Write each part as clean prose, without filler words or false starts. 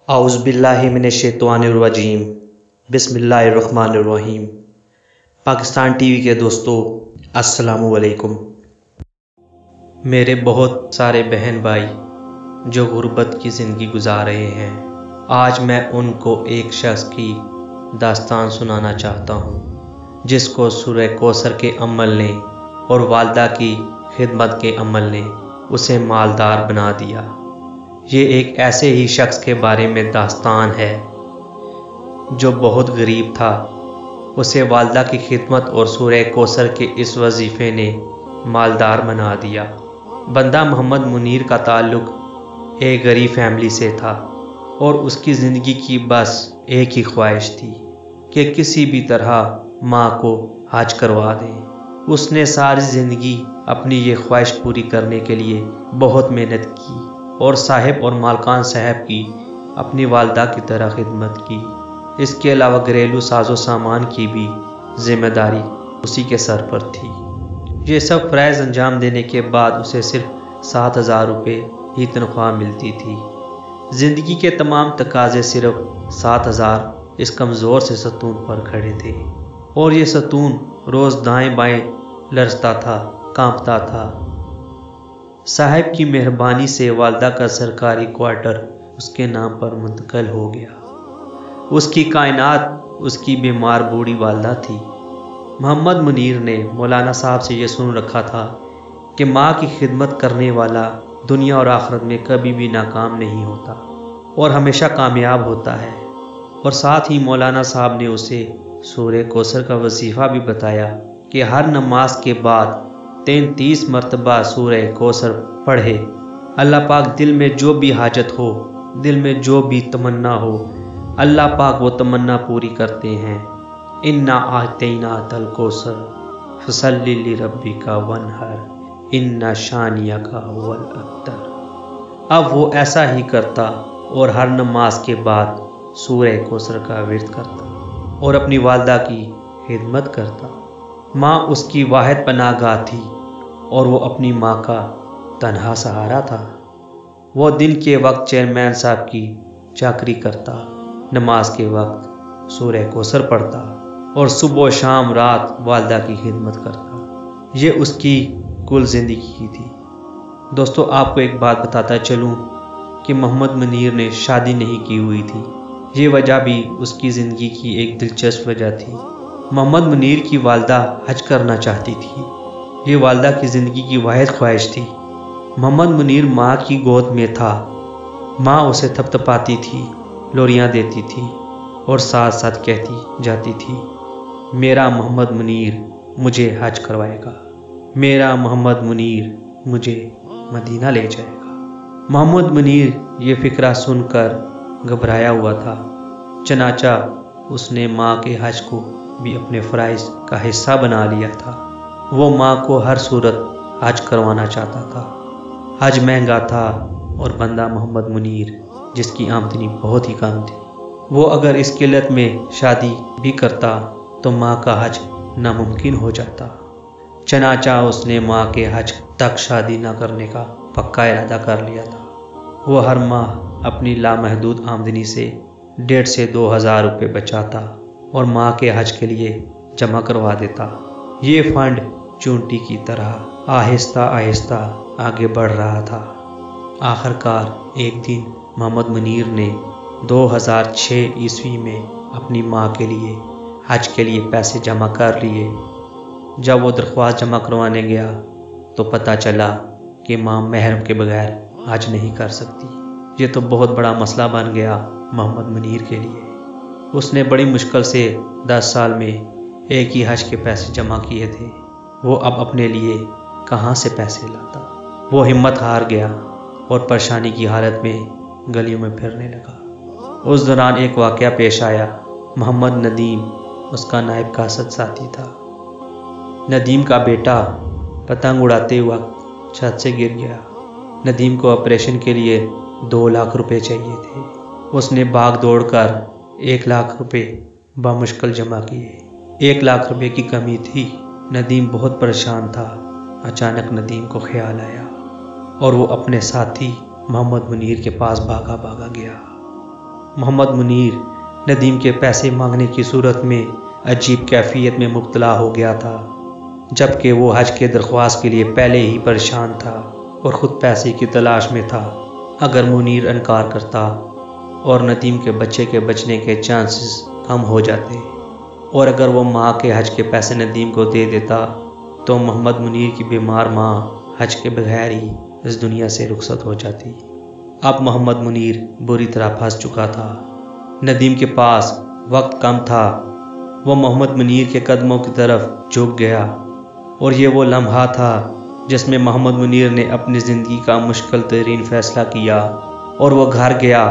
औज़ु बिल्लाहि मिनश्शैतानिर्रजीम बिस्मिल्लाहिर्रहमानिर्रहीम। पाकिस्तान टीवी के दोस्तों अस्सलामु अलैकुम। मेरे बहुत सारे बहन भाई जो गुर्बत की ज़िंदगी गुजार रहे हैं, आज मैं उनको एक शख्स की दास्तान सुनाना चाहता हूँ जिसको सूरह कौसर के अमल ने और वालदा की खिदमत के अमल ने उसे मालदार बना दिया। ये एक ऐसे ही शख्स के बारे में दास्तान है जो बहुत गरीब था। उसे वालदा की खिदमत और सूरह कौसर के इस वजीफ़े ने मालदार बना दिया। बंदा मोहम्मद मुनीर का ताल्लुक़ एक गरीब फैमिली से था और उसकी ज़िंदगी की बस एक ही ख्वाहिश थी कि किसी भी तरह माँ को हज करवा दें। उसने सारी ज़िंदगी अपनी ये ख्वाहिश पूरी करने के लिए बहुत मेहनत की और साहिब और मालकान साहब की अपनी वालदा की तरह खिदमत की। इसके अलावा घरेलू साजो सामान की भी जिम्मेदारी उसी के सर पर थी। ये सब फ़रज़ अंजाम देने के बाद उसे सिर्फ 7,000 रुपये ही तनख्वाह मिलती थी। ज़िंदगी के तमाम तकाज़े सिर्फ 7,000 इस कमज़ोर से सतून पर खड़े थे और ये सतून रोज़ दाएं बाएं लरजता था, कांपता था। साहिब की मेहरबानी से वालदा का सरकारी क्वार्टर उसके नाम पर मुंतकिल हो गया। उसकी कायनात उसकी बीमार बूढ़ी वालदा थी। मोहम्मद मुनीर ने मौलाना साहब से ये सुन रखा था कि माँ की खिदमत करने वाला दुनिया और आखिरत में कभी भी नाकाम नहीं होता और हमेशा कामयाब होता है। और साथ ही मौलाना साहब ने उसे सूरह कौसर का वजीफ़ा भी बताया कि हर नमाज के बाद 33 मरतबा सूरह कौसर पढ़े। अल्लाह पाक दिल में जो भी हाजत हो, दिल में जो भी तमन्ना हो, अल्लाह पाक वो तमन्ना पूरी करते हैं। इन्ना आतैना तल कौसर फसल्लि लिरब्बिका वनहर इन्ना शानियका हुवल अब्तर। अब वो ऐसा ही करता और हर नमाज के बाद सूरह कौसर का विर्द करता और अपनी वालदा की खिदमत करता। माँ उसकी वाहिद पनाहगाह थी और वो अपनी माँ का तन्हा सहारा था। वो दिन के वक्त चेयरमैन साहब की चाकरी करता, नमाज के वक्त सूरह कौसर पढ़ता और सुबह शाम रात वालदा की खिदमत करता। ये उसकी कुल ज़िंदगी की थी। दोस्तों, आपको एक बात बताता चलूँ कि मोहम्मद मुनीर ने शादी नहीं की हुई थी। ये वजह भी उसकी ज़िंदगी की एक दिलचस्प वजह थी। मोहम्मद मुनीर की वालदा हज करना चाहती थी। ये वालदा की ज़िंदगी की वाहिद ख्वाहिश थी। मोहम्मद मुनीर माँ की गोद में था। माँ उसे थपथपाती थी, लोरियाँ देती थी और साथ साथ कहती जाती थी, मेरा मोहम्मद मुनीर मुझे हज करवाएगा, मेरा मोहम्मद मुनीर मुझे मदीना ले जाएगा। मोहम्मद मुनीर ये फ़िक्रा सुनकर घबराया हुआ था। चनाचा उसने माँ के हज को भी अपने फ़राइज़ का हिस्सा बना लिया था। वो माँ को हर सूरत हज करवाना चाहता था। हज महंगा था और बंदा मोहम्मद मुनीर, जिसकी आमदनी बहुत ही कम थी, वो अगर इस किल्लत में शादी भी करता तो माँ का हज नामुमकिन हो जाता। चनाचा उसने माँ के हज तक शादी न करने का पक्का इरादा कर लिया था। वो हर माह अपनी लामहदूद आमदनी से 1,500 से 2,000 रुपये बचाता और माँ के हज के लिए जमा करवा देता। ये फंड चूंटी की तरह आहिस्ता आहिस्ता आगे बढ़ रहा था। आखिरकार एक दिन मोहम्मद मुनीर ने 2006 ईस्वी में अपनी माँ के लिए हज के लिए पैसे जमा कर लिए। जब वो दरख्वास्त जमा करवाने गया तो पता चला कि माँ महरम के बगैर हज नहीं कर सकती। ये तो बहुत बड़ा मसला बन गया मोहम्मद मुनीर के लिए। उसने बड़ी मुश्किल से 10 साल में एक ही हज के पैसे जमा किए थे। वो अब अपने लिए कहाँ से पैसे लाता। वो हिम्मत हार गया और परेशानी की हालत में गलियों में फिरने लगा। उस दौरान एक वाक़या पेश आया। मोहम्मद नदीम उसका नायब कासद साथी था। नदीम का बेटा पतंग उड़ाते हुआ छत से गिर गया। नदीम को ऑपरेशन के लिए 2 लाख रुपए चाहिए थे। उसने भाग दौड़ कर 1 लाख रुपए बामुश्किल जमा किए। 1 लाख रुपए की कमी थी। नदीम बहुत परेशान था। अचानक नदीम को ख्याल आया और वो अपने साथी मोहम्मद मुनीर के पास भागा गया। मोहम्मद मुनीर नदीम के पैसे मांगने की सूरत में अजीब कैफियत में मुब्तला हो गया था, जबकि वो हज के दरख्वास्त के लिए पहले ही परेशान था और ख़ुद पैसे की तलाश में था। अगर मुनीर इनकार करता और नदीम के बच्चे के बचने के चांसेस कम हो जाते, और अगर वो माँ के हज के पैसे नदीम को दे देता तो मोहम्मद मुनीर की बीमार माँ हज के बगैर ही इस दुनिया से रुखसत हो जाती। अब मोहम्मद मुनीर बुरी तरह फंस चुका था। नदीम के पास वक्त कम था। वो मोहम्मद मुनीर के कदमों की तरफ झुक गया, और ये वो लम्हा था जिसमें मोहम्मद मुनीर ने अपनी ज़िंदगी का मुश्किल तरीन फ़ैसला किया, और वो घर गया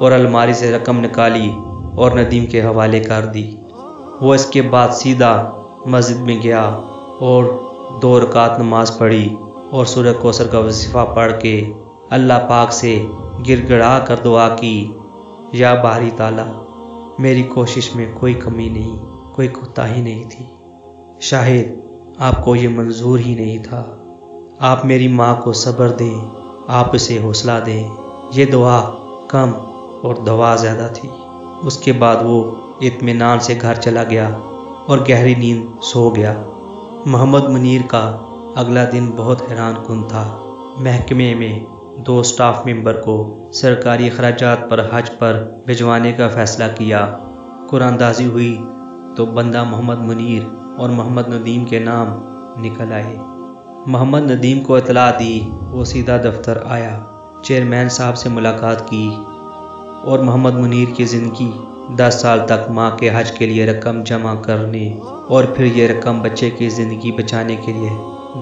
और अलमारी से रकम निकाली और नदीम के हवाले कर दी। वो इसके बाद सीधा मस्जिद में गया और 2 रकात नमाज पढ़ी और सूरह कौसर का वजीफ़ा पढ़ के अल्लाह पाक से गिड़गिड़ा कर दुआ की, या बारी ताला, मेरी कोशिश में कोई कमी नहीं, कोई कोताही नहीं थी। शायद आपको ये मंजूर ही नहीं था। आप मेरी माँ को सब्र दें, आप उसे हौसला दें। ये दुआ कम और दवा ज़्यादा थी। उसके बाद वो इत्मीनान से घर चला गया और गहरी नींद सो गया। मोहम्मद मुनीर का अगला दिन बहुत हैरान कुन था। महकमे में 2 स्टाफ मेंबर को सरकारी खर्चात पर हज पर भिजवाने का फ़ैसला किया। कुरानदाजी हुई तो बंदा मोहम्मद मुनीर और मोहम्मद नदीम के नाम निकल आए। मोहम्मद नदीम को इतला दी, वो सीधा दफ्तर आया, चेयरमैन साहब से मुलाकात की और मोहम्मद मुनीर की ज़िंदगी 10 साल तक माँ के हज के लिए रकम जमा करने और फिर ये रकम बच्चे की ज़िंदगी बचाने के लिए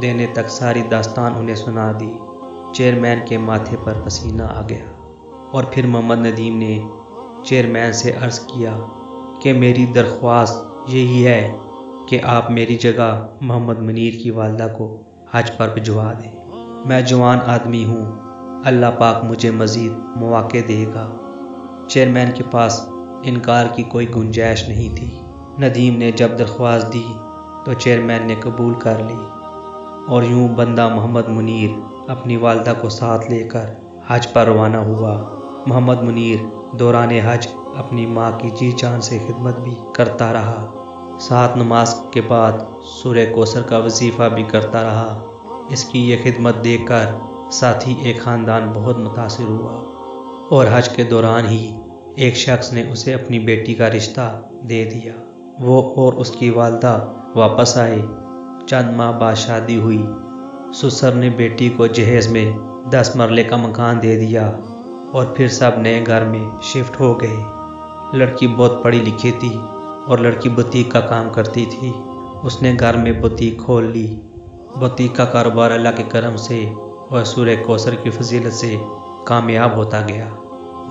देने तक सारी दास्तान उन्हें सुना दी। चेयरमैन के माथे पर पसीना आ गया, और फिर मोहम्मद नदीम ने चेयरमैन से अर्ज़ किया कि मेरी दरख्वास्त यही है कि आप मेरी जगह मोहम्मद मुनीर की वालदा को हज पर भिजवा दें। मैं जवान आदमी हूँ, अल्लाह पाक मुझे मज़ीद मौक़े देगा। चेयरमैन के पास इनकार की कोई गुंजाइश नहीं थी। नदीम ने जब दरख्वास्त दी तो चेयरमैन ने कबूल कर ली, और यूं बंदा मोहम्मद मुनीर अपनी वालदा को साथ लेकर हज पर रवाना हुआ। मोहम्मद मुनीर दौरान हज अपनी माँ की जी जान से खिदमत भी करता रहा, साथ नमाज के बाद सूरह कौसर का वजीफ़ा भी करता रहा। इसकी ये खिदमत देखकर साथी एक ख़ानदान बहुत मुतासिर हुआ, और हज के दौरान ही एक शख्स ने उसे अपनी बेटी का रिश्ता दे दिया। वो और उसकी वालदा वापस आए। चंद माह बाद शादी हुई। ससुर ने बेटी को जहेज़ में 10 मरले का मकान दे दिया, और फिर सब नए घर में शिफ्ट हो गए। लड़की बहुत पढ़ी लिखी थी और लड़की बुटीक का काम करती थी। उसने घर में बुटीक खोल ली। बुटीक का कारोबार अल्लाह के करम से और सूरह कौसर की फजीलत से कामयाब होता गया।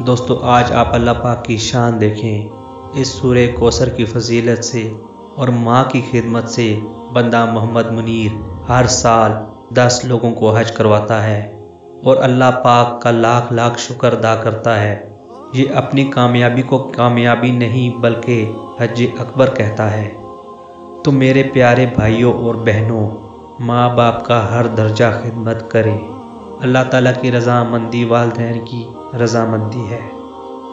दोस्तों, आज आप अल्लाह पाक की शान देखें। इस सूरह कौसर की फजीलत से और माँ की खिदमत से बंदा मोहम्मद मुनीर हर साल 10 लोगों को हज करवाता है, और अल्लाह पाक का लाख लाख शुक्र अदा करता है। ये अपनी कामयाबी को कामयाबी नहीं बल्कि हज अकबर कहता है। तो मेरे प्यारे भाइयों और बहनों, माँ बाप का हर दर्जा खिदमत करें। अल्लाह ताला की रज़ामंदी वालिदैन की रज़ामंदी है,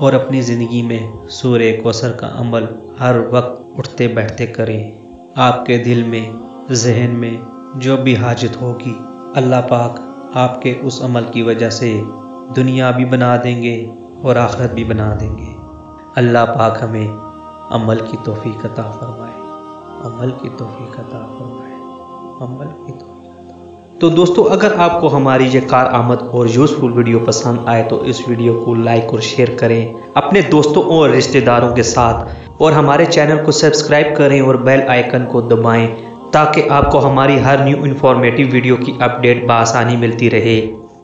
और अपनी ज़िंदगी में सूरह कौसर का अमल हर वक्त उठते बैठते करें। आपके दिल में, जहन में जो भी हाजत होगी, अल्लाह पाक आपके उस अमल की वजह से दुनिया भी बना देंगे और आखिरत भी बना देंगे। अल्लाह पाक हमें अमल की तौफीक अता फरमाए, अमल की तौफीक अता फरमाए, अमल की तौफीक। तो दोस्तों, अगर आपको हमारी ये कार आमद और यूज़फुल वीडियो पसंद आए तो इस वीडियो को लाइक और शेयर करें अपने दोस्तों और रिश्तेदारों के साथ, और हमारे चैनल को सब्सक्राइब करें और बेल आइकन को दबाएं ताकि आपको हमारी हर न्यू इन्फॉर्मेटिव वीडियो की अपडेट बआसानी मिलती रहे।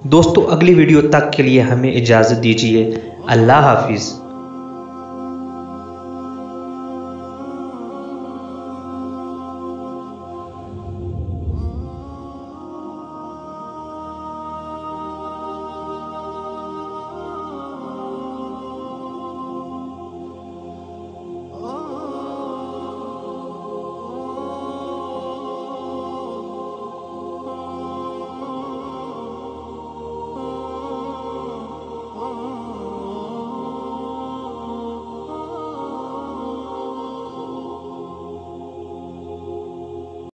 दोस्तों, अगली वीडियो तक के लिए हमें इजाज़त दीजिए। अल्लाह हाफिज़।